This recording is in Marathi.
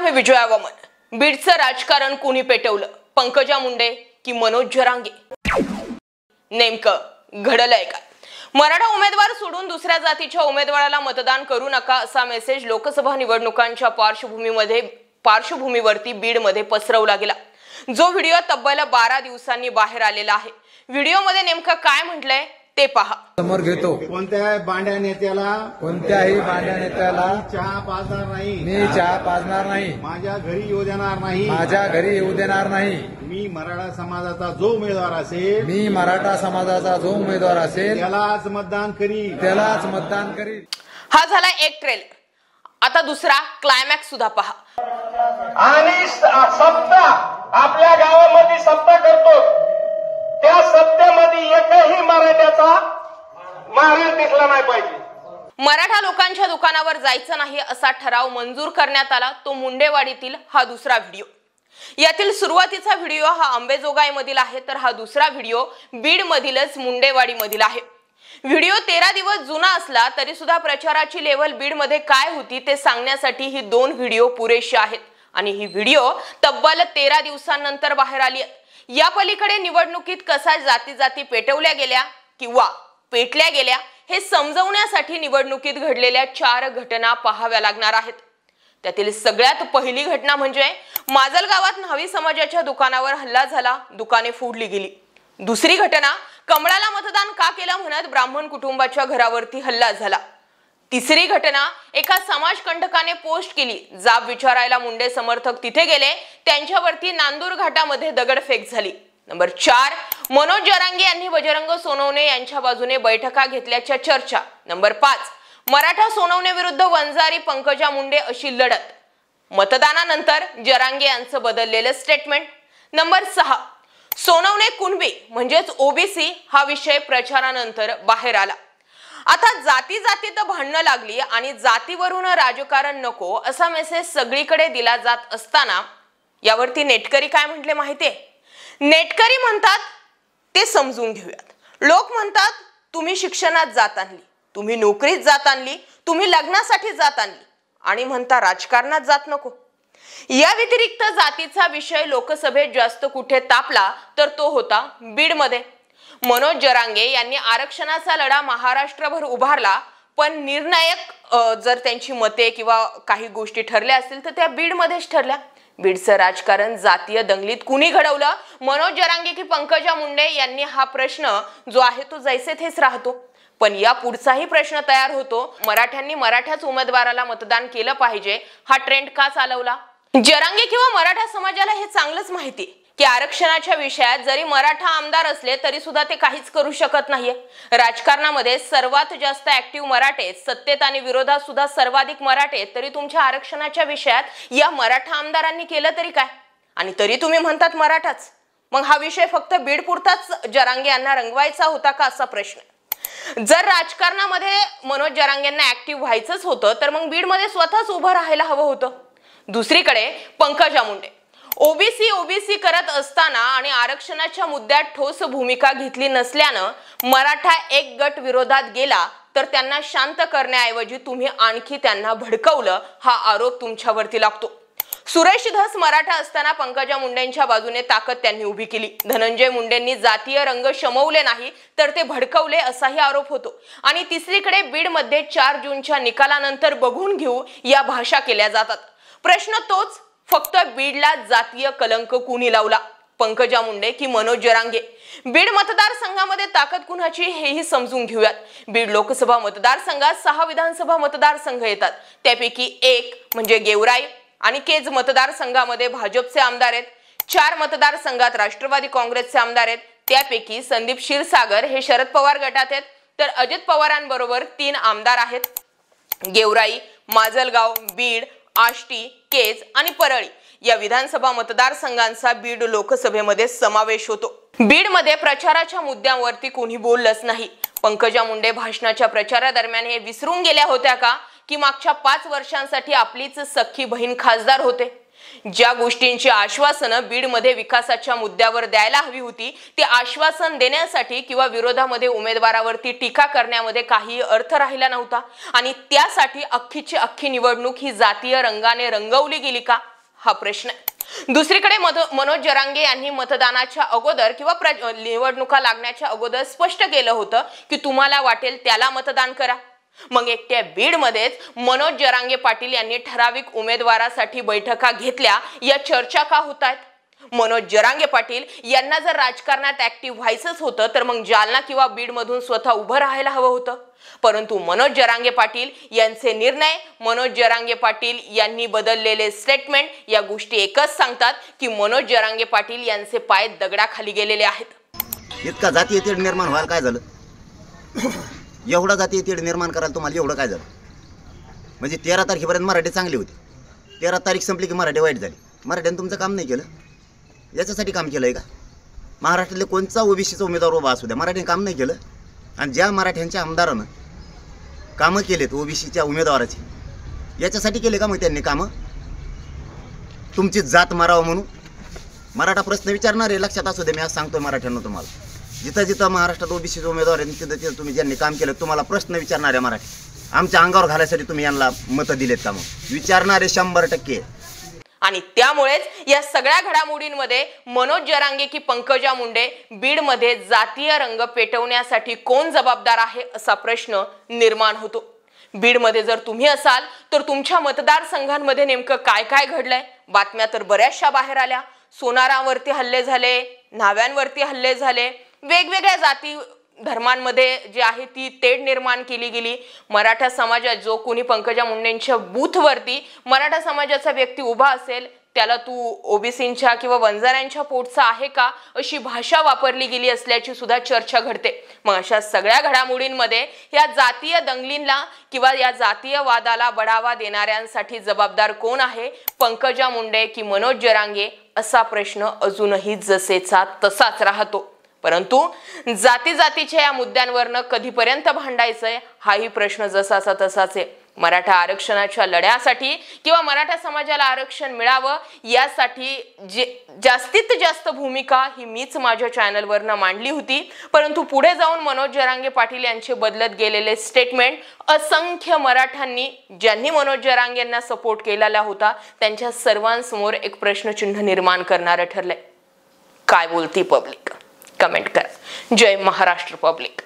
मी विजया वामन। बीडचं राजकारण कोणी पेटवलं, पंकजा मुंडे की मनोज जरांगे? नेमकं घडलंय का? मराठा उमेदवार सोडून दुसऱ्या जातीच्या उमेदवाराला मतदान करू नका असा मेसेज लोकसभा निवडणुकांच्या पार्श्वभूमीवरती बीडमध्ये पसरवला गेला, जो व्हिडिओ तब्बल 12 दिवसांनी बाहेर आलेला आहे। व्हिडिओमध्ये नेमकं काय म्हटलंय ते पहा। समोर घेतो। कोणत्याही बांड्या नेत्याला चहा पाजणार नाही, मी चहा पाजणार नाही, माझ्या घरी येऊ देणार नाही, माझ्या घरी येऊ देणार नाही। मी मराठा समाजाचा जो उमेदवार असेल, त्यालाच मतदान करीन। हा झाला एक ट्रेलर। आता दुसरा क्लायमॅक्स सुद्धा पहा। आणि सत्ता आपल्या गावामध्ये सत्ता करतो, त्या सत्तेमध्ये एकही मराठ्याचा महाराज दिसला नाही पाहिजे। मराठा लोकांच्या दुकानावर जायचं नाही असा ठराव मंजूर करण्यात आला, तो मुंडेवाडीतील हा दुसरा व्हिडिओ। यातील सुरुवातीचा व्हिडिओ हा अंबेजोगाई मधील आहे, तर हा दुसरा व्हिडिओ बीड मधीलच मुंडेवाडी मधील आहे। व्हिडिओ 13 दिवस जुना असला तरी सुद्धा प्रचाराची लेवल बीड मध्ये काय होती ते सांगण्यासाठी ही दोन व्हिडिओ पुरेसे आहेत, आणि ही व्हिडिओ तब्बल 13 दिवसांनंतर बाहेर आली आहे। या पलीकडे निवडणुकीत कसा जाती पेटवल्या गेल्या किंवा पेटल्या गेल्या हे समजवण्यासाठी निवडणुकीत घडलेल्या 4 घटना पाहाव्या लागणार आहेत। त्यातील सगळ्यात पहिली घटना म्हणजे माजल गावात न्हावी समाजाच्या दुकानावर हल्ला झाला, दुकाने फोडली गेली। दुसरी घटना कमळाला मतदान का केलं म्हणत ब्राह्मण कुटुंबाच्या घरावरती हल्ला झाला। तिसरी घटना एका समाजकंटकाने पोस्ट केली, जाब विचारायला मुंडे समर्थक तिथे गेले, त्यांच्यावरती नांदूर घाटामध्ये दगडफेक झाली। नंबर 4 मनोज जरांगे यांनी बजरंग सोनवणे यांच्या बाजूने बैठका घेतल्याच्या चर्चा। नंबर 5 मराठा सोनवणे विरुद्ध वंजारी पंकजा मुंडे अशी लढत, मतदानानंतर जरांगे यांचं बदललेलं स्टेटमेंट। नंबर 6 सोनवणे कुणबी म्हणजेच ओबीसी हा विषय प्रचारानंतर बाहेर आला। आता जाती तर भांडणं लागली आणि जातीवरून राजकारण नको असा मेसेज सगळीकडे दिला जात असताना यावरती नेटकरी काय म्हटले माहितीये? नेटकरी म्हणतात ते समजून घेऊयात। लोक म्हणतात तुम्ही शिक्षणात जात आणली, तुम्ही नोकरीत जात आणली, तुम्ही लग्नासाठी जात आणली, आणि म्हणता राजकारणात जात नको। या व्यतिरिक्त जातीचा विषय लोकसभेत जास्त कुठे तापला तर तो होता बीड मध्ये। मनोज जरांगे यांनी आरक्षणाचा लढा महाराष्ट्रभर उभारला, पण निर्णायक जर त्यांची मते किंवा काही गोष्टी ठरल्या असतील तर त्या बीड मध्येच ठरल्या। बीडचं राजकारण जातीय दंगलीत कुणी घडवलं, मनोज जरांगे की पंकजा मुंडे यांनी? हा प्रश्न जो आहे तो जैसे थेच राहतो। पण या पुढचाही प्रश्न तयार होतो, मराठ्यांनी मराठ्याच उमेदवाराला मतदान केलं पाहिजे हा ट्रेंड का चालवला? जरांगे किंवा मराठा समाजाला हे चांगलंच माहिती की आरक्षणाच्या विषयात जरी मराठा आमदार असले तरी सुद्धा ते काहीच करू शकत नाहीये। राजकारणामध्ये सर्वात जास्त ऍक्टिव्ह मराठे, सत्तेत आणि विरोधात सुद्धा सर्वाधिक मराठे, तरी तुमच्या आरक्षणाच्या विषयात या मराठा आमदारांनी केलं तरी काय? आणि तरी तुम्ही म्हणतात मराठाच। मग हा विषय फक्त बीड पुरताच जरांगे यांना रंगवायचा होता का असा प्रश्न। जर राजकारणामध्ये मनोज जरांगेंना ऍक्टिव्ह व्हायचंच होतं तर मग बीड मध्ये स्वतःच उभं राहायला हवं होतं। दुसरीकडे पंकजा मुंडे ओबीसी करत असताना आणि आरक्षणाच्या मुद्द्यात ठोस भूमिका घेतली नसल्यानं मराठा एक गट विरोधात गेला, तर त्यांना शांत करण्याऐवजी तुम्ही आणखी त्यांना भडकवलं हा आरोप तुमच्यावरती लागतो। सुरेश धस मराठा असताना पंकजा मुंडेंच्या बाजूने ताकद त्यांनी उभी केली। धनंजय मुंडेंनी जातीय रंग शमवले नाही तर ते भडकवले असाही आरोप होतो। आणि तिसरीकडे बीड मध्ये 4 जूनच्या निकालानंतर बघून घेऊ या भाषा केल्या जातात। प्रश्न तोच, फक्त बीडला जातीय कलंक कुणी लावला, पंकजा मुंडे की मनोज जरांगे? बीड मतदारसंघामध्ये ताकद कुणाची हेही समजून घेऊयात। बीड लोकसभा मतदारसंघात 6 विधानसभा मतदारसंघ येतात, त्यापैकी एक म्हणजे गेवराई आणि केज मतदारसंघामध्ये भाजपचे आमदार आहेत। 4 मतदारसंघात राष्ट्रवादी काँग्रेसचे आमदार आहेत, त्यापैकी संदीप क्षीरसागर हे शरद पवार गटात आहेत, तर अजित पवारांबरोबर 3 आमदार आहेत। गेवराई, माजलगाव, बीड, आष्टी, केज आणि परळी या विधानसभा मतदारसंघांचा बीड लोकसभेमध्ये समावेश होतो। बीड मध्ये प्रचाराच्या मुद्द्यांवरती कोणी बोललंच नाही। पंकजा मुंडे भाषणाच्या प्रचारादरम्यान हे विसरून गेल्या होत्या का की मागच्या 5 वर्षांसाठी आपलीच सख्खी बहीण खासदार होते? ज्या गोष्टींची आश्वासनं बीड मध्ये विकासाच्या मुद्द्यावर द्यायला हवी होती ते आश्वासन देण्यासाठी किंवा विरोधामध्ये उमेदवारावरती टीका करण्यामध्ये काही अर्थ राहिला नव्हता, आणि त्यासाठी अख्खीची अख्खी निवडणूक ही जातीय रंगाने रंगवली गेली का? हा प्रश्न आहे। दुसरीकडे मनोज जरांगे यांनी मतदानाच्या अगोदर किंवा निवडणुका लागण्याच्या अगोदर स्पष्ट केलं होतं की तुम्हाला वाटेल त्याला मतदान करा। मग एकट्या बीडमध्येच मनोज जरांगे पाटील यांनी ठराविक उमेदवारासाठी बैठका घेतल्या, या चर्चा का होत आहेत? मनोज जरांगे पाटील यांना जर राजकारणात ऍक्टिव्ह व्हायचंच होतं तर मग जालना किंवा बीड मधून स्वतः उभं राहायला हवं होतं। परंतु मनोज जरांगे पाटील यांचे निर्णय, मनोज जरांगे पाटील यांनी बदललेले स्टेटमेंट या गोष्टी एकच सांगतात की मनोज जरांगे पाटील यांचे पाय दगडाखाली गेलेले आहेत। इतका जातीय तेढ निर्माण व्हायला काय झालं? एवढा जातीय तेढ निर्माण करायला तुम्हाला एवढं काय झालं? म्हणजे 13 तारखेपर्यंत मराठी चांगली होती, 13 तारीख संपली की मराठी वाईट झाली। मराठ्याने तुमचं काम नाही केलं, याच्यासाठी काम केलं आहे का? महाराष्ट्रातले कोणता ओबीसीचा उमेदवार उभा असू द्या, मराठीने काम नाही केलं। आणि ज्या मराठ्यांच्या आमदारानं कामं केलेत ओबीसीच्या उमेदवाराची, याच्यासाठी केले का मग त्यांनी कामं? तुमची जात मारावं म्हणून मराठा प्रश्न विचारणार आहे, लक्षात असू दे। मी आज सांगतोय मराठ्यांना, तुम्हाला जिथं जिथं महाराष्ट्रात ओबीसीचे उमेदवार आहेत तिथं तिथं तुम्ही ज्यांनी काम केलं तुम्हाला प्रश्न विचारणारे मराठी, आमच्या अंगावर घालायसाठी तुम्ही यांना मतं दिलेत का? मग विचारणारे 100%। आणि त्यामुळेच या सगळ्या घडामोडींमध्ये मनोज जरांगे की पंकजा मुंडे बीडमध्ये जातीय रंग पेटवण्यासाठी कोण जबाबदार आहे असा प्रश्न निर्माण होतो। बीडमध्ये जर तुम्ही असाल तर तुमच्या मतदारसंघांमध्ये नेमकं काय काय घडलंय? बातम्या तर बऱ्याचशा बाहेर आल्या। सोनारांवरती हल्ले झाले, न्हाव्यांवरती हल्ले झाले, वेगवेगळ्या जाती धर्मांमध्ये जे आहे ती तेढ निर्माण केली गेली। मराठा समाजात जो कोणी पंकजा मुंडेंच्या बूथवरती मराठा समाजाचा व्यक्ती उभा असेल त्याला तू ओबीसींच्या किंवा बंजाऱ्यांच्या पोटचा आहे का अशी भाषा वापरली गेली असल्याची सुद्धा चर्चा घडते। मग अशा सगळ्या घडामोडींमध्ये या जातीय दंगलींना किंवा या जातीय वादाला बढावा देणाऱ्यांसाठी जबाबदार कोण आहे? पंकजा मुंडे की मनोज जरांगे असा प्रश्न अजूनही जसेचा तसाच राहतो। परंतु जाती जातीच्या या मुद्द्यांवरनं कधीपर्यंत भांडायचंय हाही प्रश्न जसाचा तसाच आहे। मराठा आरक्षणाच्या लढ्यासाठी किंवा मराठा समाजाला आरक्षण मिळावं यासाठी जास्तीत जास्त भूमिका ही मीच माझ्या चॅनलवरनं मांडली होती। परंतु पुढे जाऊन मनोज जरांगे पाटील यांचे बदलत गेलेले स्टेटमेंट असंख्य मराठ्यांनी ज्यांनी मनोज जरांगे यांना सपोर्ट केलेला होता त्यांच्या सर्वांसमोर एक प्रश्नचिन्ह निर्माण करणारं ठरलंय। काय बोलती पब्लिक? कमेंट करा। जय महाराष्ट्र पब्लिक।